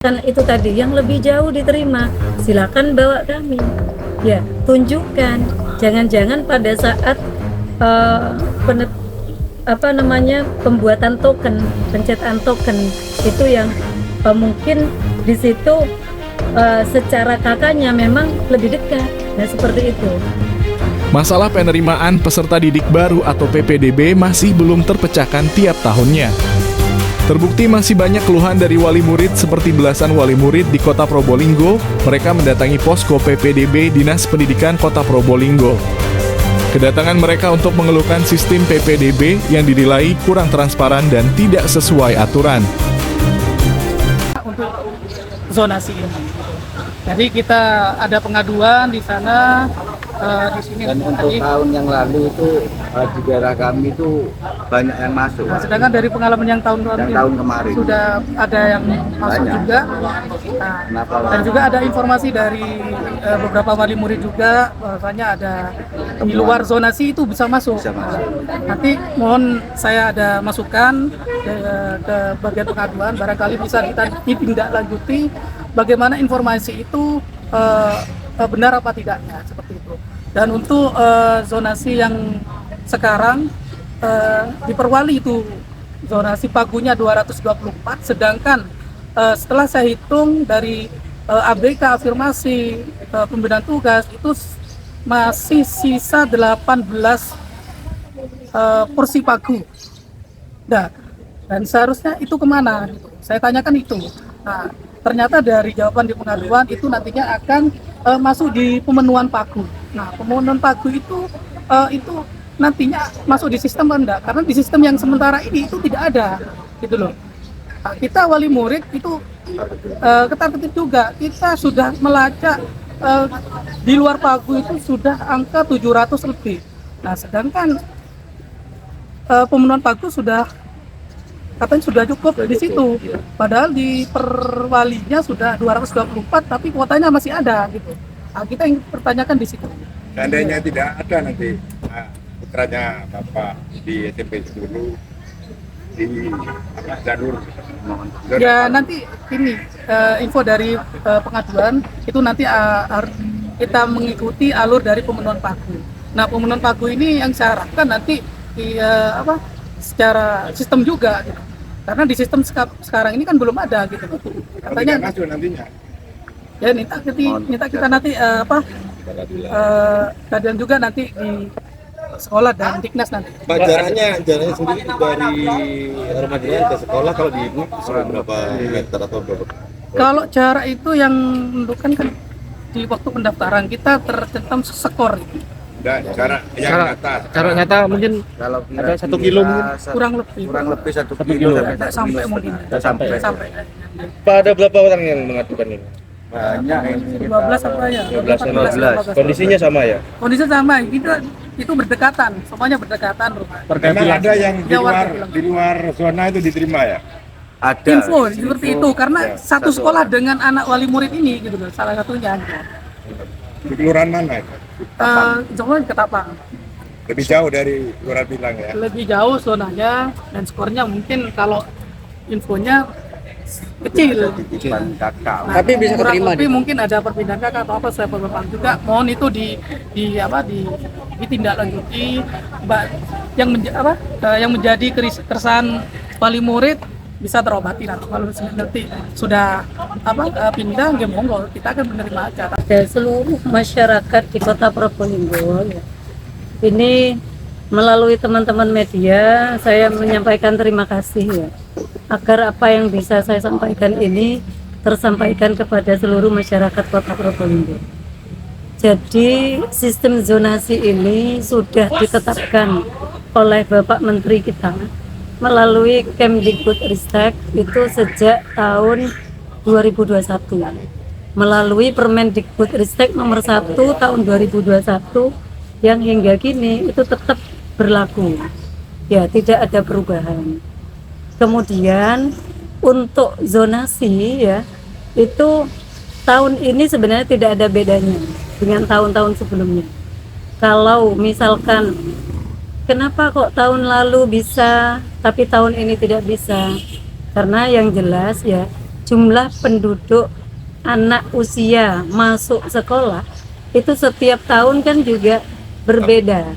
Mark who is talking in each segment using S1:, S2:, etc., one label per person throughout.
S1: Kan itu tadi yang lebih jauh diterima, silakan bawa kami. Ya, tunjukkan. Jangan-jangan pada saat uh, pembuatan token, pencetakan token itu yang mungkin di situ secara kakaknya memang lebih dekat. Nah, seperti itu.
S2: Masalah penerimaan peserta didik baru atau PPDB masih belum terpecahkan tiap tahunnya. Terbukti masih banyak keluhan dari wali murid seperti belasan wali murid di Kota Probolinggo, mereka mendatangi posko PPDB Dinas Pendidikan Kota Probolinggo. Kedatangan mereka untuk mengeluhkan sistem PPDB yang dinilai kurang transparan dan tidak sesuai aturan.
S3: Untuk zonasi ini, jadi kita ada pengaduan di sana. Di sini
S4: dan untuk tahun yang lalu itu di daerah kami itu banyak yang masuk.
S3: Nah, sedangkan dari pengalaman yang tahun
S4: kemarin
S3: sudah ada yang masuk banyak juga. Nah, dan juga ada informasi dari beberapa wali murid juga bahwasanya ada di luar zonasi itu bisa masuk. Nanti mohon saya ada masukan ke bagian pengaduan, barangkali bisa kita ditindaklanjuti bagaimana informasi itu benar apa tidaknya, seperti itu. Dan untuk zonasi yang sekarang di Perwali itu zonasi pagunya 224, sedangkan setelah saya hitung dari ABK afirmasi pemberian tugas itu masih sisa 18 porsi pagu. Nah, dan seharusnya itu kemana? Saya tanyakan itu. Nah, ternyata dari jawaban di pengaduan itu nantinya akan masuk di pemenuhan pagu. Nah, pemenuhan pagu itu nantinya masuk di sistem enggak? Karena di sistem yang sementara ini itu tidak ada, gitu loh. Nah, kita wali murid itu ketar-ketir juga. Kita sudah melacak di luar pagu itu sudah angka 700 lebih. Nah, sedangkan pemenuhan pagu katanya sudah cukup di situ. Padahal di Perwalinya sudah 224, tapi kuotanya masih ada gitu. Nah, kita ingin pertanyakan di situ.
S5: Seandainya tidak ada nanti putranya Bapak di SMP dulu di jalur.
S3: Ya nanti ini info dari pengaduan itu nanti kita mengikuti alur dari pemenuhan pagu. Nah, pemenuhan pagu ini yang saya harapkan nanti secara sistem juga gitu. Karena di sistem sekarang ini kan belum ada gitu. Katanya
S5: masuk nantinya.
S3: Ya minta kita nanti keadaan juga nanti di sekolah dan Diknas nanti.
S6: Pak, jaraknya sendiri dari Ahmadiyah ke sekolah kalau di ini berapa meter atau berapa?
S3: Kalau jarak itu yang menentukan kan di waktu pendaftaran kita tercantum skor.
S5: Dan cara yang
S6: nyata mungkin
S4: kalau
S6: ada 1 kilo mungkin
S3: kurang lebih
S4: 1 kilo
S3: tidak sampai mungkin. Sampai.
S6: Pak, ada berapa orang yang mengajukan ini?
S4: banyak ini
S3: 12 apa ya?
S4: 12.
S6: Kondisinya sama ya?
S3: Kondisi sama, itu berdekatan, semuanya berdekatan rumah.
S5: memang ada yang di luar zona itu diterima ya?
S4: ada
S3: Info seperti itu karena satu sekolah dengan anak wali murid ini gitu loh, salah satunya.
S5: Di kelurahan mana itu?
S3: Jauh Ketapang.
S5: Lebih jauh dari Kelurahan Pilang ya?
S3: Lebih jauh zonanya dan skornya mungkin kalau infonya kecil.
S4: kakak.
S3: Nah, tapi bisa keterima. Tapi mungkin ada perpindahan kakak atau apa saya berbapak juga. Mohon itu ditindaklanjuti. Yang menjadi keresahan wali murid bisa terobati. Nah, kalau nanti sudah pindah, ya monggo kita akan menerima aja.
S1: Dan seluruh masyarakat di Kota Probolinggo ya. Ini melalui teman-teman media saya menyampaikan terima kasih ya, agar apa yang bisa saya sampaikan ini tersampaikan kepada seluruh masyarakat Kota Probolinggo. Jadi sistem zonasi ini sudah ditetapkan oleh Bapak Menteri kita melalui Kemdikbudristek itu sejak tahun 2021 melalui Permendikbudristek nomor 1 tahun 2021 yang hingga kini itu tetap berlaku ya, tidak ada perubahan. Kemudian untuk zonasi ya, itu tahun ini sebenarnya tidak ada bedanya dengan tahun-tahun sebelumnya. Kalau misalkan kenapa kok tahun lalu bisa tapi tahun ini tidak bisa, karena yang jelas ya jumlah penduduk anak usia masuk sekolah itu setiap tahun kan juga berbeda,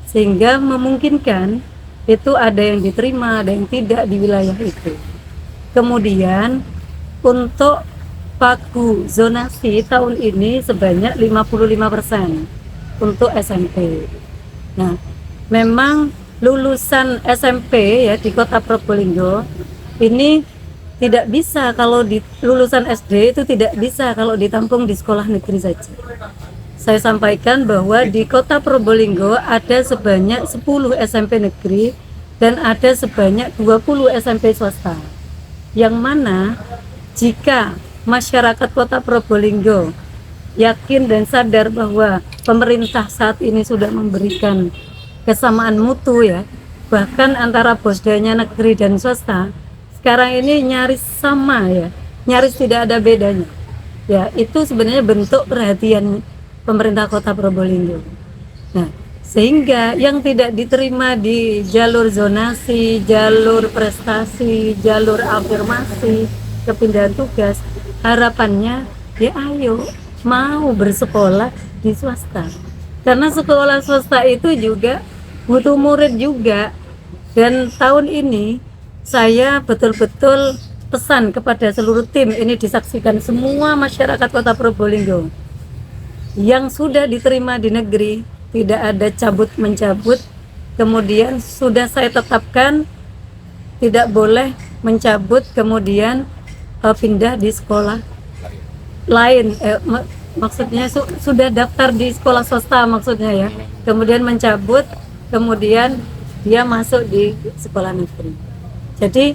S1: sehingga memungkinkan itu ada yang diterima, ada yang tidak di wilayah itu. Kemudian untuk pagu zonasi tahun ini sebanyak 55% untuk SMP. Nah, memang lulusan SMP ya di Kota Probolinggo ini tidak bisa, kalau di lulusan SD itu tidak bisa kalau ditampung di sekolah negeri saja. Saya sampaikan bahwa di Kota Probolinggo ada sebanyak 10 SMP negeri dan ada sebanyak 20 SMP swasta. Yang mana jika masyarakat Kota Probolinggo yakin dan sadar bahwa pemerintah saat ini sudah memberikan kesamaan mutu ya, bahkan antara bosdanya negeri dan swasta sekarang ini nyaris sama ya, nyaris tidak ada bedanya ya. Itu sebenarnya bentuk perhatian pemerintah Kota Probolinggo. Nah, sehingga yang tidak diterima di jalur zonasi, jalur prestasi, jalur afirmasi, kepindahan tugas, harapannya ya ayo mau bersekolah di swasta, karena sekolah swasta itu juga butuh murid juga. Dan tahun ini saya betul-betul pesan kepada seluruh tim, ini disaksikan semua masyarakat Kota Probolinggo, yang sudah diterima di negeri tidak ada cabut mencabut. Kemudian sudah saya tetapkan tidak boleh mencabut kemudian pindah di sekolah lain, maksudnya sudah daftar di sekolah swasta maksudnya ya, kemudian mencabut, kemudian dia masuk di sekolah negeri. Jadi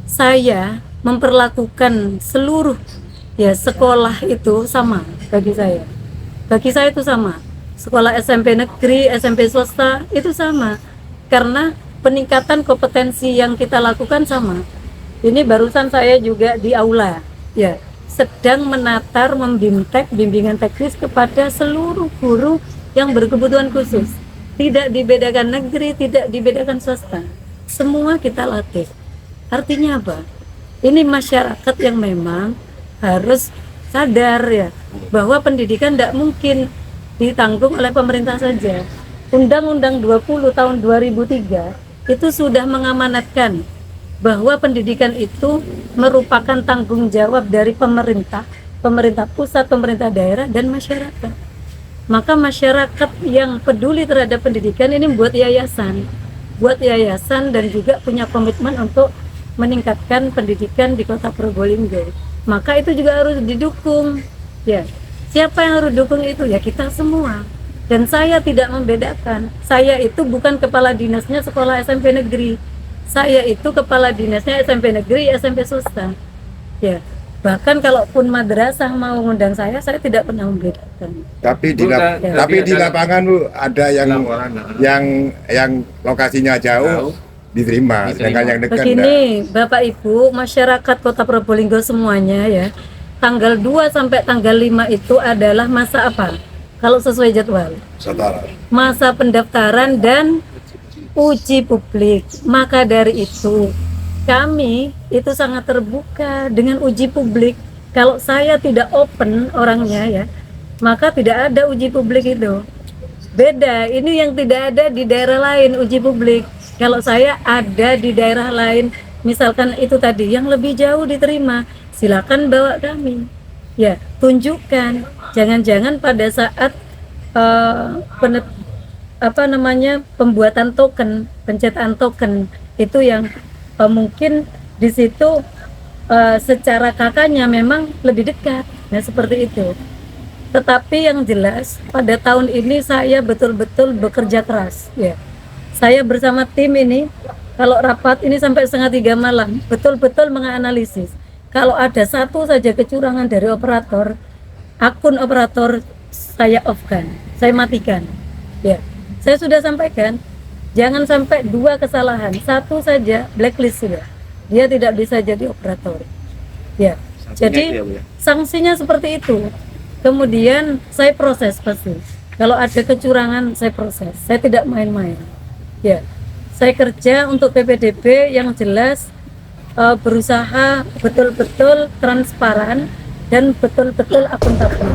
S1: saya memperlakukan seluruh ya sekolah itu sama bagi saya. Bagi saya itu sama. Sekolah SMP negeri, SMP swasta itu sama. Karena peningkatan kompetensi yang kita lakukan sama. Ini barusan saya juga di aula ya, sedang menatar membimtek bimbingan teknis kepada seluruh guru yang berkebutuhan khusus. Tidak dibedakan negeri, tidak dibedakan swasta. Semua kita latih. Artinya apa? Ini masyarakat yang memang harus sadar ya, bahwa pendidikan tidak mungkin ditanggung oleh pemerintah saja. Undang-Undang 20 tahun 2003 itu sudah mengamanatkan bahwa pendidikan itu merupakan tanggung jawab dari pemerintah, pemerintah pusat, pemerintah daerah, dan masyarakat. Maka masyarakat yang peduli terhadap pendidikan ini buat yayasan dan juga punya komitmen untuk meningkatkan pendidikan di Kota Probolinggo. Maka itu juga harus didukung ya. Siapa yang harus dukung itu? Ya kita semua. Dan saya tidak membedakan. Saya itu bukan kepala dinasnya sekolah SMP negeri. Saya itu kepala dinasnya SMP negeri, SMP swasta. Ya. Bahkan kalaupun madrasah mau ngundang saya tidak pernah membedakan.
S5: Tapi di lapangan Bu ada yang lokasinya jauh diterima, sedangkan yang dekat
S1: begini Bapak Ibu, masyarakat Kota Probolinggo semuanya ya, tanggal 2 sampai tanggal 5 itu adalah masa apa? Kalau sesuai jadwal masa pendaftaran dan uji publik. Maka dari itu kami itu sangat terbuka dengan uji publik. Kalau saya tidak open orangnya ya, maka tidak ada uji publik itu. Beda, ini yang tidak ada di daerah lain uji publik. Kalau saya ada di daerah lain, misalkan itu tadi yang lebih jauh diterima, silakan bawa kami. Ya, tunjukkan. Jangan-jangan pada saat pembuatan token, pencetakan token itu yang mungkin di situ secara kakaknya memang lebih dekat. Nah, seperti itu. Tetapi yang jelas pada tahun ini saya betul-betul bekerja keras ya. Saya bersama tim ini, kalau rapat ini sampai 2:30 malam, betul-betul menganalisis. Kalau ada satu saja kecurangan dari operator, akun operator saya off-kan, saya matikan. Ya, saya sudah sampaikan, jangan sampai 2 kesalahan, satu saja blacklist sudah. Dia tidak bisa jadi operator. Ya, jadi sanksinya seperti itu. Kemudian saya proses pasti. Kalau ada kecurangan saya proses. Saya tidak main-main. Ya, saya kerja untuk PPDB yang jelas berusaha betul-betul transparan dan betul-betul akuntabel.